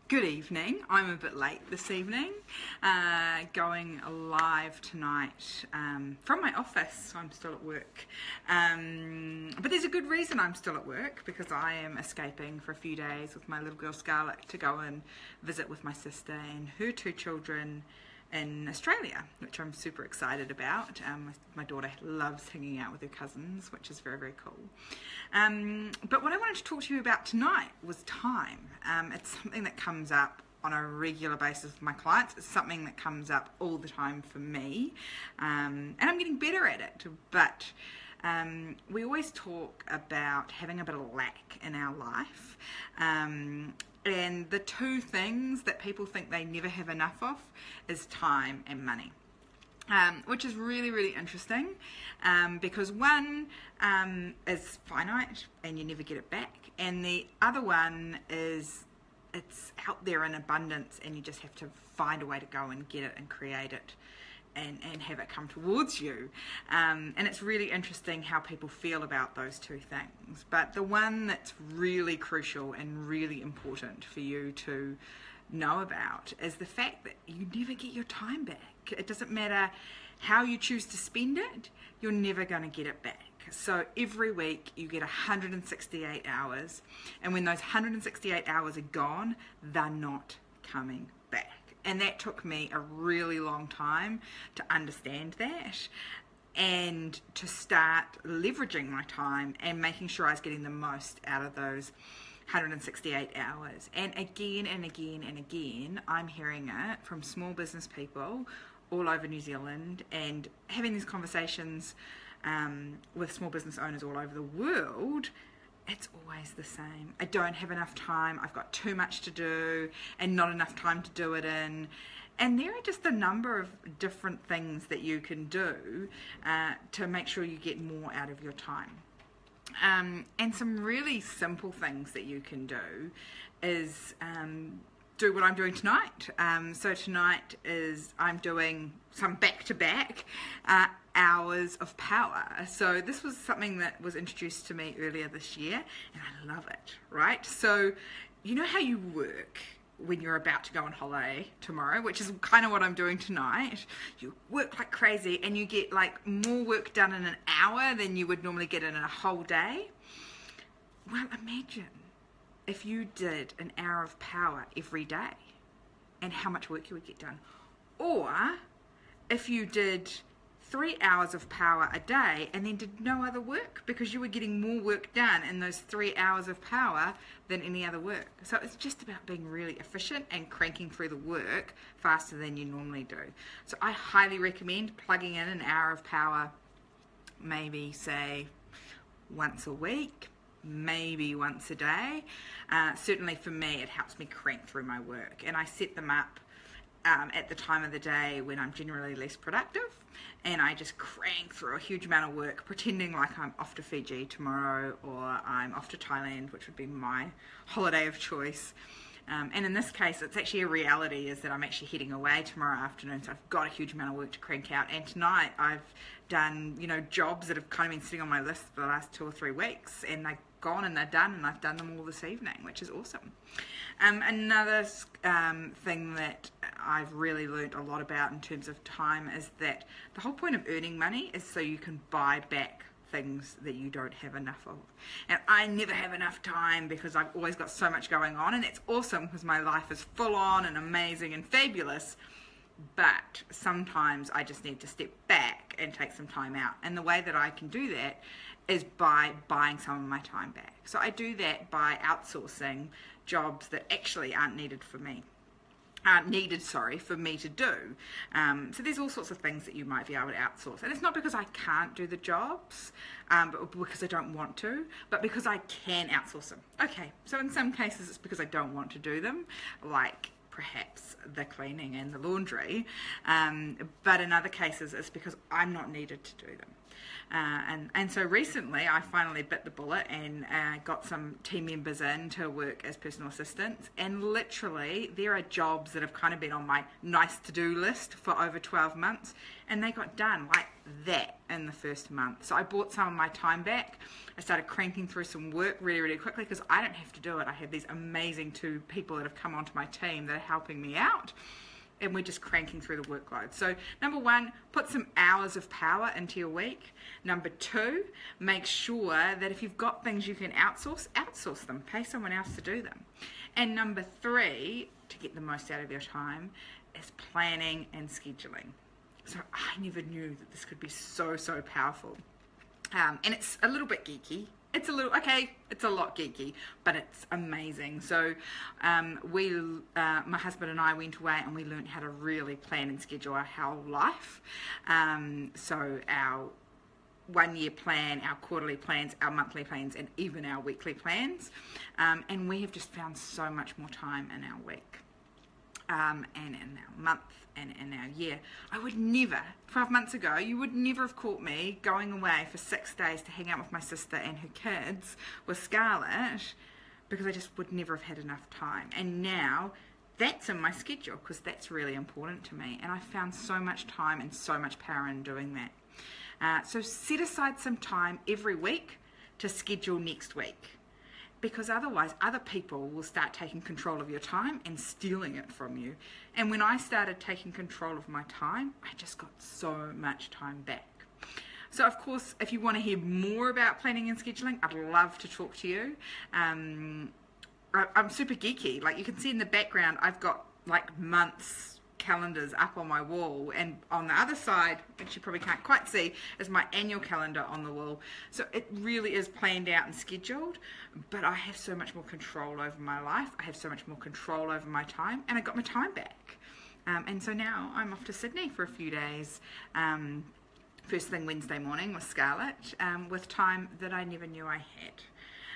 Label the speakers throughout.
Speaker 1: Good evening. I'm a bit late this evening, going live tonight from my office. So I'm still at work, but there's a good reason I'm still at work, because I am escaping for a few days with my little girl Scarlett to go and visit with my sister and her two children in Australia, which I'm super excited about. My daughter loves hanging out with her cousins, which is very, very cool. But what I wanted to talk to you about tonight was time. It's something that comes up on a regular basis with my clients. It's something that comes up all the time for me, and I'm getting better at it. But we always talk about having a bit of lack in our life. And the two things that people think they never have enough of is time and money. Which is really, really interesting, because one is finite and you never get it back, and the other one is it's out there in abundance and you just have to find a way to go and get it and create it and have it come towards you. And it's really interesting how people feel about those two things. But the one that's really crucial and really important for you to know about is the fact that you never get your time back. It doesn't matter how you choose to spend it, you're never going to get it back. So every week you get 168 hours, and when those 168 hours are gone, they're not coming back. And that took me a really long time to understand that, and to start leveraging my time and making sure I was getting the most out of those 168 hours. And again and again and again, I'm hearing it from small business people all over New Zealand, and having these conversations with small business owners all over the world. It's always the same. I don't have enough time, I've got too much to do and not enough time to do it in. And there are just a number of different things that you can do to make sure you get more out of your time. And some really simple things that you can do is do what I'm doing tonight. So tonight is I'm doing some back-to-back hours of power. So this was something that was introduced to me earlier this year, and I love it, right? So you know how you work when you're about to go on holiday tomorrow, which is kind of what I'm doing tonight. You work like crazy and you get like more work done in an hour than you would normally get in a whole day. Well, imagine if you did an hour of power every day and how much work you would get done. Or if you did 3 hours of power a day and then did no other work, because you were getting more work done in those 3 hours of power than any other work. So it's just about being really efficient and cranking through the work faster than you normally do. So I highly recommend plugging in an hour of power, maybe say once a week, maybe once a day. Certainly for me, it helps me crank through my work, and I set them up at the time of the day when I'm generally less productive, and I just crank through a huge amount of work, pretending like I'm off to Fiji tomorrow, or I'm off to Thailand, which would be my holiday of choice. And in this case, it's actually a reality, is that I'm actually heading away tomorrow afternoon, so I've got a huge amount of work to crank out. And tonight I've done, jobs that have kind of been sitting on my list for the last 2 or 3 weeks, and they've gone and they're done, and I've done them all this evening, which is awesome. Another thing that I've really learned a lot about in terms of time is that the whole point of earning money is so you can buy back things that you don't have enough of. And I never have enough time because I've always got so much going on, and it's awesome because my life is full on and amazing and fabulous. But sometimes I just need to step back and take some time out. And the way that I can do that is by buying some of my time back. So I do that by outsourcing jobs that actually aren't needed for me. For me to do. So there's all sorts of things that you might be able to outsource. And it's not because I can't do the jobs, but because I don't want to, but because I can outsource them. Okay, so in some cases it's because I don't want to do them, like perhaps the cleaning and the laundry, but in other cases it's because I'm not needed to do them. And so recently I finally bit the bullet and got some team members in to work as personal assistants, and literally there are jobs that have kind of been on my nice to do list for over 12 months, and they got done like that in the first month. So I bought some of my time back. I started cranking through some work really, really quickly because I don't have to do it. I have these amazing 2 people that have come onto my team that are helping me out. And we're just cranking through the workload. So number 1, put some hours of power into your week. Number 2, make sure that if you've got things you can outsource them. Pay someone else to do them. And number 3, to get the most out of your time, is planning and scheduling. So I never knew that this could be so powerful. And it's a little bit geeky. It's a lot geeky, but it's amazing. So my husband and I went away and we learned how to really plan and schedule our whole life. So our 1-year plan, our quarterly plans, our monthly plans, and even our weekly plans. And we have just found so much more time in our week. And in our month and in our year. I would never, 12 months ago, you would never have caught me going away for 6 days to hang out with my sister and her kids with Scarlett, because I just would never have had enough time. And now that's in my schedule because that's really important to me, and I found so much time and so much power in doing that. So set aside some time every week to schedule next week, because otherwise other people will start taking control of your time and stealing it from you. And when I started taking control of my time, I just got so much time back. So of course, if you want to hear more about planning and scheduling, I'd love to talk to you. I'm super geeky. Like you can see in the background, I've got like months calendars up on my wall, and on the other side, which you probably can't quite see, is my annual calendar on the wall. So it really is planned out and scheduled, but I have so much more control over my life. I have so much more control over my time, and I got my time back. And so now I'm off to Sydney for a few days, first thing Wednesday morning with Scarlett, with time that I never knew I had.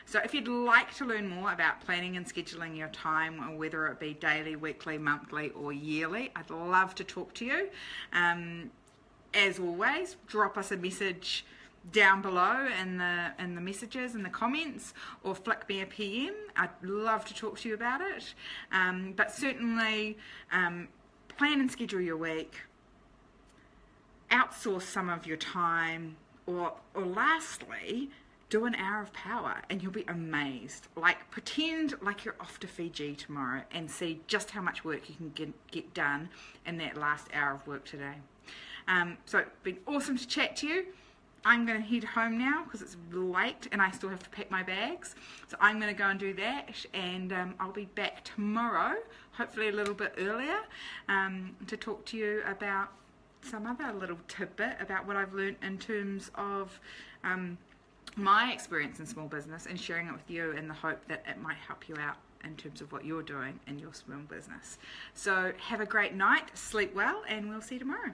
Speaker 1: So if you'd like to learn more about planning and scheduling your time, whether it be daily, weekly, monthly or yearly, I'd love to talk to you. As always, drop us a message down below in the messages and the comments, or flick me a PM. I'd love to talk to you about it. But certainly plan and schedule your week, outsource some of your time, or lastly, do an hour of power and you'll be amazed. Like pretend like you're off to Fiji tomorrow and see just how much work you can get done in that last hour of work today. So it's been awesome to chat to you. I'm going to head home now because it's late and I still have to pack my bags. So I'm going to go and do that, and I'll be back tomorrow, hopefully a little bit earlier, to talk to you about some other little tidbit about what I've learned in terms of my experience in small business, and sharing it with you in the hope that it might help you out in terms of what you're doing in your small business. So have a great night, sleep well, and we'll see you tomorrow.